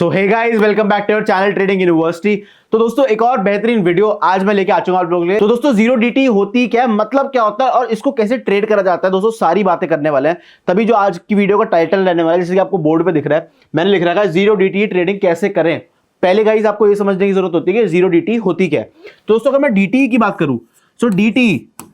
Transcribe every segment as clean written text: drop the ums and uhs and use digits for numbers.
तो hey guys, welcome back to your channel trading university. तो दोस्तों एक और बेहतरीन वीडियो आज मैं लेके आ चुका हूं आप लोगों के लिए। तो दोस्तों जीरो डीटी होती क्या है, मतलब क्या होता है और इसको कैसे ट्रेड करा जाता है, दोस्तों सारी बातें करने वाले हैं। तभी जो आज की वीडियो का टाइटल रहने वाला है, जैसे कि आपको बोर्ड पे दिख रहा है, मैंने लिख रखा है जीरो डीटी ट्रेडिंग कैसे करें। पहले गाइस आपको ये समझने की जरूरत होती है कि जीरो डीटी होती क्या है। तो दोस्तों अगर मैं डीटी की बात करूं, so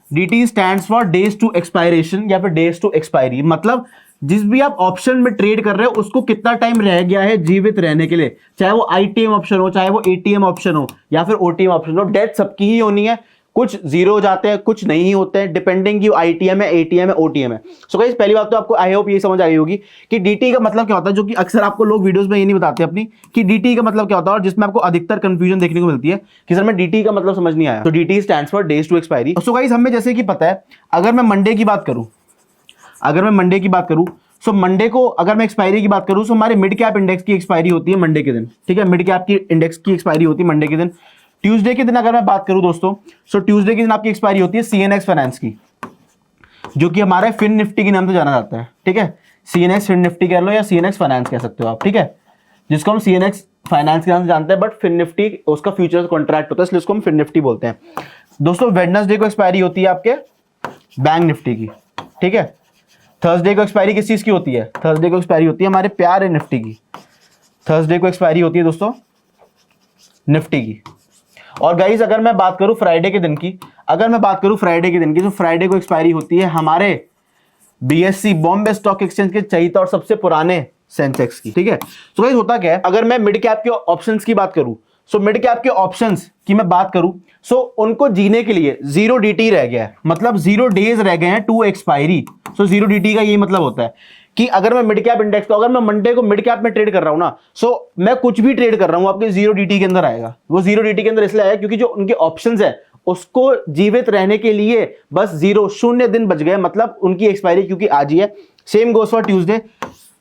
DT stands for days to expiration या फिर डेज टू एक्सपायरी। मतलब जिस भी आप ऑप्शन में ट्रेड कर रहे हो उसको कितना टाइम रह गया है जीवित रहने के लिए, चाहे वो आईटीएम ऑप्शन हो, चाहे वो एटीएम ऑप्शन हो या फिर ओटीएम ऑप्शन हो। डेथ सबकी ही होनी है, कुछ जीरो हो जाते हैं, कुछ नहीं होते हैं, डिपेंडिंग की आईटीएम है, एटीएम है, ओटीएम है। सो गाइस पहली बात तो आपको आई होप ये समझ आई होगी कि डीटी का मतलब क्या होता है, जो कि अक्सर आपको लोग वीडियोस में ये नहीं बताते अपनी कि डीटी का मतलब क्या होता है, और जिसमें आपको अधिकतर कंफ्यूजन देखने को मिलती है कि सर मैं डीटी का मतलब समझ नहीं आया। तो DT stands for days to expiry. So guys हमें जैसे कि पता है, अगर मैं मंडे की बात करूं, सो मंडे को अगर मैं एक्सपायरी की बात करूं, सो हमारे मिड कैप इंडेक्स की एक्सपायरी होती है मंडे के दिन। ठीक है, मिड कैप की इंडेक्स की एक्सपायरी होती है मंडे के दिन। ट्यूसडे के दिन अगर मैं बात करूं दोस्तों, सो ट्यूसडे के दिन आपकी एक्सपायरी होती है सीएनएक्स फाइनेंस की, जो कि हमारे फिन निफ्टी के नाम से जाना जाता है। ठीक है, सीएनएक्स फिन निफ्टी कह लो या सीएनएक्स फाइनेंस कह सकते हो आप। ठीक है, जिसको हम सीएनएक्स फाइनेंस के नाम से जानते हैं, बट फिन निफ्टी उसका फ्यूचर्स कॉन्ट्रैक्ट होता है, इसलिए उसको हम फिन निफ्टी बोलते हैं। दोस्तों वेडनेसडे को एक्सपायरी होती है आपके बैंक निफ्टी की। ठीक है, थर्सडे को एक्सपायरी किस चीज की होती है, थर्सडे को एक्सपायरी होती है हमारे प्यारे निफ्टी की। थर्सडे को एक्सपायरी होती है दोस्तों निफ्टी की। और गाइस अगर मैं बात करूं फ्राइडे के दिन की, तो फ्राइडे को एक्सपायरी होती है हमारे बीएससी बॉम्बे स्टॉक एक्सचेंज के चहीता और सबसे पुराने सेंसेक्स की। ठीक है, तो गाइस होता क्या है, अगर मैं मिड कैप के ऑप्शंस की बात करूं, सो मिड कैप के ऑप्शंस की मैं बात करूं, सो उनको जीने के लिए जीरो डीटी रह गया है, मतलब जीरो डेज रह गए हैं to expiry. So zero DT का यही मतलब होता है कि अगर मैं मिड कैप इंडेक्स को, अगर मैं मंडे को मिड कैप में ट्रेड कर रहा हूं ना, सो मैं कुछ भी ट्रेड कर रहा हूं आपके जीरो डीटी के अंदर आएगा। वो जीरो डीटी के अंदर इसलिए आएगा क्योंकि जो उनके ऑप्शंस है उसको जीवित रहने के लिए बस शून्य दिन बच गए, मतलब उनकी एक्सपायरी क्योंकि आज ही है। सेम गोस फॉर ट्यूसडे,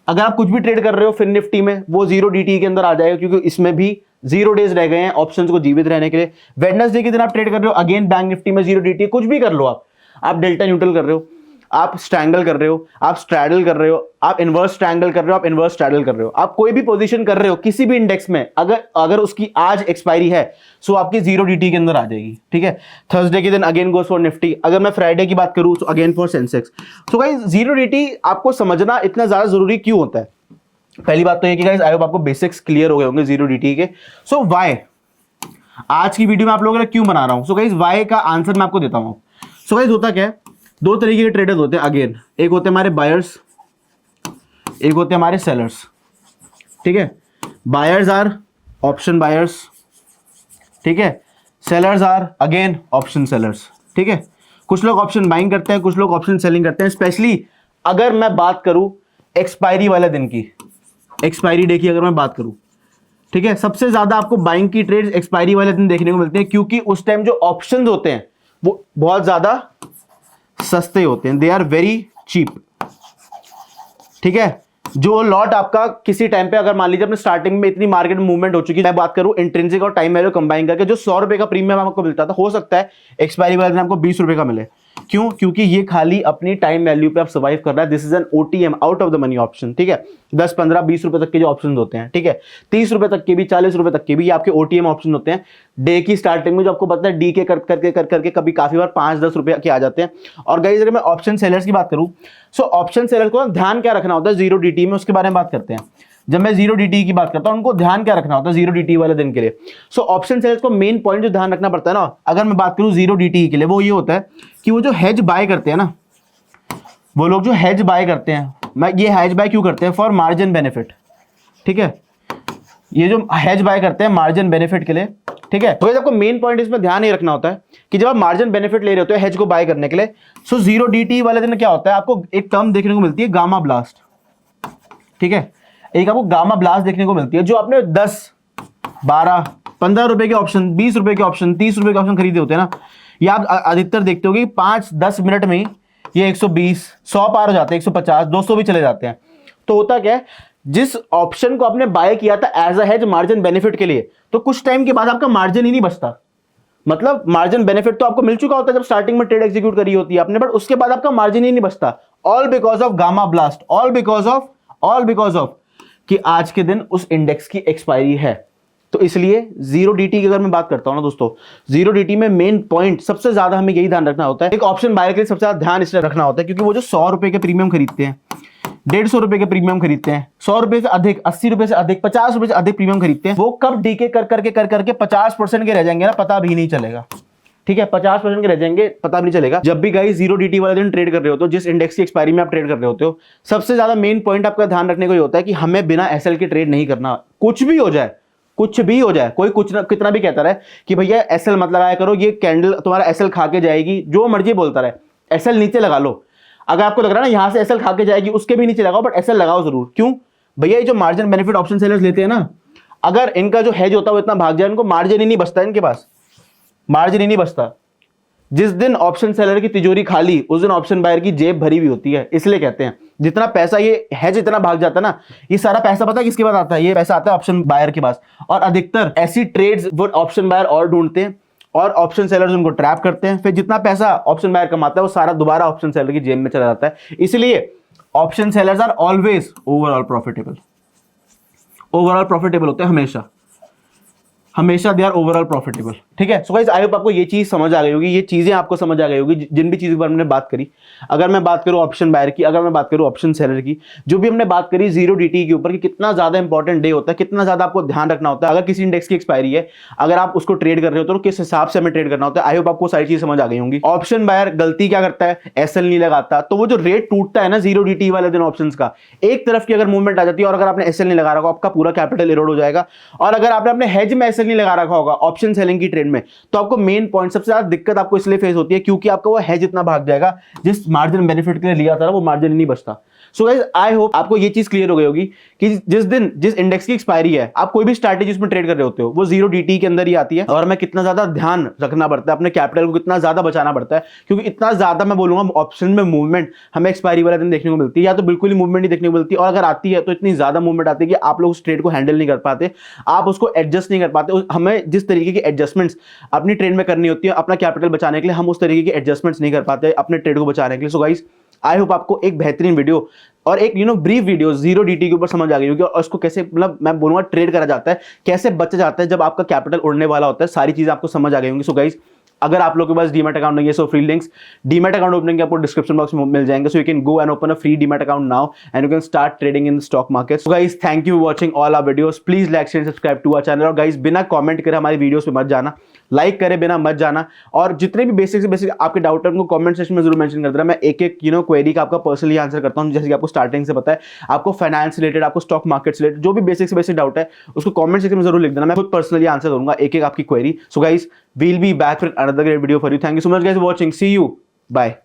अगर आप कुछ भी ट्रेड कर रहे हो फिन निफ्टी में, वो जीरो डीटी के अंदर आ जाएगा क्योंकि इसमें भी जीरो डेज रह गए हैं ऑप्शंस को जीवित रहने के लिए। वेडनेसडे के दिन आप ट्रेड कर रहे हो, अगेन बैंक निफ्टी में जीरो डीटी, कुछ भी कर लो आप डेल्टा न्यूट्रल कर रहे हो, आप स्ट्रैंगल कर रहे हो, आप स्ट्रैडल कर रहे हो, आप इनवर्स स्ट्रैंगल कर रहे हो, आप इनवर्स स्ट्रैडल कर रहे हो, आप कोई भी पोजीशन कर रहे हो किसी भी इंडेक्स में, अगर उसकी आज एक्सपायरी है, सो आपकी जीरो डीटी के अंदर आ जाएगी। ठीक है, थर्सडे के दिन अगेन गोस फॉर निफ्टी। अगर मैं फ्राइडे की बात करूं तो again for Sensex. So guys zero DT आपको समझना इतना ज्यादा जरूरी क्यों होता है? पहली बात तो ये कि गाइस आई होप आपको बेसिक्स क्लियर हो गए होंगे जीरो डीटी के। सो व्हाई आज की वीडियो में आप लोगों के लिए क्यों बना रहा हूं, सो गाइस व्हाई का आंसर मैं आपको देता हूं। सो गाइस होता क्या है, दो तरीके के ट्रेडर्स होते हैं अगेन, एक होते हैं हमारे बायर्स, एक होते हैं हमारे सेलर्स। ठीक है, बायर्स आर ऑप्शन बायर्स, ठीक है, sellers are again option sellers. ठीक है, कुछ लोग ऑप्शन बाइंग करते हैं, कुछ लोग ऑप्शन सेलिंग करते हैं। स्पेशली अगर मैं बात करूं एक्सपायरी वाले दिन की, एक्सपायरी डे की अगर मैं बात करूं, ठीक है, सबसे ज्यादा आपको बाइंग की ट्रेड्स एक्सपायरी वाले दिन देखने को मिलती है क्योंकि उस टाइम जो ऑप्शंस होते हैं वो बहुत ज्यादा सस्ते होते हैं, दे आर वेरी चीप। ठीक है, जो लॉट आपका किसी टाइम पे, अगर मान लीजिए अपने स्टार्टिंग में इतनी मार्केट मूवमेंट हो चुकी है, मैं बात करूं इंट्रिंसिक और टाइम वैल्यू कंबाइन करके, जो 100 रुपए का प्रीमियम आपको मिलता था, हो सकता है एक्सपायरी वाले दिन आपको 20 रुपए का मिले। क्यों? क्योंकि ये खाली अपनी टाइम वैल्यू पे आप सर्वाइव कर रहा है। This is an OTM, out of the money option. ठीक है, 10, 15, 20 रुपए तक के जो ऑप्शन होते हैं, ठीक है, 30 रुपए तक के भी, 40 रुपए तक के भी, ये आपके ओटीएम ऑप्शन होते हैं। डे की स्टार्टिंग में जो आपको पता है डी के कर करके कभी काफी बार 5-10 रुपए के आ जाते हैं। और गाइस अगर मैं ऑप्शन सेलर्स की बात करूं, सो ऑप्शन सेलर को ध्यान क्या रखना होता है जीरो डीटी में, उसके बारे में बात करते हैं। जब मैं जीरो डीटी की बात करता हूं, उनको ध्यान क्या रखना होता है जीरो डीटी वाले दिन के लिए। सो ऑप्शन सेलर्स को मेन पॉइंट जो ध्यान रखना पड़ता है ना, अगर मैं बात करूं जीरो डीटी के लिए, वो ये होता है कि वो जो हेज बाय करते हैं ना, वो लोग जो हेज बाय करते हैं, मैं ये हेज बाय क्यों करते हैं? For margin benefit. ठीक है, ये जो हेज बाय करते हैं मार्जिन बेनिफिट के लिए। ठीक है, तो आपको मेन पॉइंट इसमें ध्यान ये रखना होता है कि जब आप मार्जिन बेनिफिट ले रहे होते हो हेज को बाय करने के लिए, सो जीरो डीटी वाले दिन क्या होता है, आपको एक टर्म देखने को मिलती है गामा ब्लास्ट। ठीक है, एक आपको गामा ब्लास्ट देखने को मिलती है। जो आपने 10, 12, 15 रुपए के ऑप्शन, 20 रुपए के ऑप्शन, 30 रुपए के ऑप्शन खरीदे होते हैं ना, ये आप अधिकतर देखते हो कि 5-10 मिनट में ये 120, 100 पार हो जाते हैं, 150, 200 भी चले जाते हैं। तो होता क्या है, जिस ऑप्शन को आपने बाय किया था as a hedge margin benefit के लिए, तो कुछ टाइम के बाद आपका मार्जिन ही नहीं बचता। मतलब मार्जिन बेनिफिट तो आपको मिल चुका होता है जब स्टार्टिंग में ट्रेड एग्जीक्यूट करी होती है आपने, बट उसके बाद आपका मार्जिन ही नहीं बचता। All because of gamma blast, all because of कि आज के दिन उस इंडेक्स की एक्सपायरी है। तो इसलिए जीरो डीटी की अगर मैं बात करता हूं ना दोस्तों, जीरो डीटी में मेन पॉइंट सबसे ज्यादा हमें यही ध्यान रखना होता है, एक ऑप्शन बायर के लिए सबसे ज्यादा ध्यान इसलिए रखना होता है क्योंकि वो जो 100 रुपए के प्रीमियम खरीदते हैं, 150 रुपए के प्रीमियम खरीदते हैं, 100 रुपए से अधिक, 80 रुपए से अधिक, 50 रुपए से अधिक प्रीमियम खरीदते हैं, वो कब डीके कर करके 50% के रह जाएंगे ना, पता भी नहीं चलेगा। ठीक है, 50% के रह जाएंगे, पता भी नहीं चलेगा। जब भी गाइस जीरो डीटी वाले दिन ट्रेड कर रहे हो तो जिस इंडेक्स की एक्सपायरी में आप ट्रेड कर रहे होते हो, सबसे ज्यादा मेन पॉइंट आपका ध्यान रखने को ही होता है कि हमें बिना एसएल के ट्रेड नहीं करना। कुछ भी हो जाए, कुछ भी हो जाए, कोई कुछ ना कितना भी कहता रहे कि भैया एसएल मत लगाया करो, ये कैंडल तुम्हारा एसएल खा के जाएगी, जो मर्जी बोलता रहे, एसएल नीचे लगा लो। अगर आपको लग रहा है ना यहां से एसएल खा के जाएगी, उसके भी नीचे लगाओ, बट एसएल लगाओ जरूर। क्यों भैया, ये जो मार्जिन बेनिफिट ऑप्शन सेलर्स लेते हैं ना, अगर इनका जो हेज होता है वो इतना भाग जाए, इनको मार्जिन ही नहीं बचता, इनके पास मार्जिन ही नहीं बचता। जिस दिन ऑप्शन सेलर की तिजोरी खाली, उस दिन ऑप्शन बायर की जेब भरी हुई होती है। इसलिए कहते हैं जितना पैसा ये हेज इतना भाग जाता है ना, ये सारा पैसा पता है किसके पास आता है? ये पैसा आता है ऑप्शन बायर के पास। और अधिकतर ऐसी ट्रेड्स वो ऑप्शन बायर और ढूंढते हैं और ऑप्शन सेलर्स उनको ट्रैप करते हैं। फिर जितना पैसा ऑप्शन बायर कमाता है वो सारा दोबारा ऑप्शन सेलर की जेब में चला जाता है। इसलिए option sellers are always overall profitable, overall profitable होते हैं हमेशा दे आर ओवरऑल प्रॉफिटेबल। ठीक है, सो गाइस आई होप आपको ये चीज समझ आ गई होगी, ये चीजें आपको समझ आ गई होगी जिन भी चीजों के बारे में हमने बात करी। अगर मैं बात करूं ऑप्शन बायर की, अगर मैं बात करूं ऑप्शन सेलर की, जो भी हमने बात करी जीरो डीटी के ऊपर कि कितना ज्यादा इंपॉर्टेंट डे होता है, कितना ज्यादा आपको ध्यान रखना होता है अगर किसी इंडेक्स की एक्सपायरी है, अगर आप उसको ट्रेड कर रहे हो तो किस हिसाब से हमें ट्रेड करना होता है। आई होप आपको सारी चीज समझ आ गई होंगी। ऑप्शन बायर गलती क्या करता है? एसएल नहीं लगाता, तो वो जो रेट टूटता है ना जीरो डीटी वाले दिन ऑप्शंस का, एक तरफ की अगर मूवमेंट आ जाती है और अगर आपने एसएल नहीं लगा रखा, आपका पूरा कैपिटल इरोड हो जाएगा। और अगर आपने अपने हेज में एसएल नहीं लगा रखा होगा ऑप्शन सेलिंग की ट्रेड में, तो आपको मेन पॉइंट सबसे ज्यादा दिक्कत आपको इसलिए फेस होती है क्योंकि आपका वो हेज इतना भाग जाएगा, जिस मार्जिन बेनिफिट के लिए लिया था ना वो मार्जिन नहीं बचता। सो गाइस आई होप आपको ये चीज क्लियर हो गई होगी कि जिस दिन जिस इंडेक्स की एक्सपायरी है, आप कोई भी स्ट्रैटेजी उसमें ट्रेड कर रहे होते हो वो जीरो डीटी के अंदर ही आती है। और हमें कितना ज्यादा ध्यान रखना पड़ता है, अपने कैपिटल को कितना ज्यादा बचाना पड़ता है, क्योंकि इतना ज्यादा मैं बोलूंगा ऑप्शन में मूवमेंट हमें एक्सपायरी वाले दिन देखने को मिलती है, या तो बिल्कुल ही मूवमेंट नहीं देखने को मिलती, और अगर आती है तो इतनी ज्यादा मूवमेंट आती है कि आप लोग उस ट्रेड को हैंडल नहीं कर पाते, आप उसको एडजस्ट नहीं कर पाते। हमें जिस तरीके की एडजस्टमेंट्स अपनी ट्रेड में करनी होती है अपना कैपिटल बचाने के लिए, हम उस तरीके की एडजस्टमेंट्स नहीं कर पाते अपने ट्रेड को बचाने के लिए। सो गाइस आई होप आपको एक बेहतरीन वीडियो और एक ब्रीफ वीडियो जीरो डीटी के ऊपर समझ आ गई होगी, और उसको कैसे मतलब मैं बोलूंगा ट्रेड करा जाता है, कैसे बचा जाता है जब आपका कैपिटल उड़ने वाला होता है, सारी चीजें आपको समझ आ गई होंगी। सो गाइस अगर आप लोगों के पास डीमैट अकाउंट नहीं है, so free links demat account opening के आपको डिस्क्रिप्शन बॉक्स में मिल जाएंगे। So you can go and open a free demat account now and you can start trading in stock market. So guys thank you watching all our videos, please like share subscribe to our channel. और guys बिना comment करे हमारी videos पे मत जाना, like करे बिना मत जाना, और जितने भी बेसिक से बेसिक आपके डाउट है उनको कमेंट सेक्शन में जरूर मेंशन कर देना। मैं एक एक क्वेरी का आपका पर्सनली आंसर करता हूं, जैसे कि आपको स्टार्टिंग से पता है, आपको फाइनेंस रिलेटेड, आपको स्टॉक मार्केट से रिलेटेड जो भी बेसिक से बेसिक डाउट है उसको कमेंट सेक्शन में जरूर लिख देना, मैं खुद पर्सनली आंसर करूंगा एक एक आपकी query. So guys we'll be back with another great video for you. Thank you so much guys for watching. See you. Bye.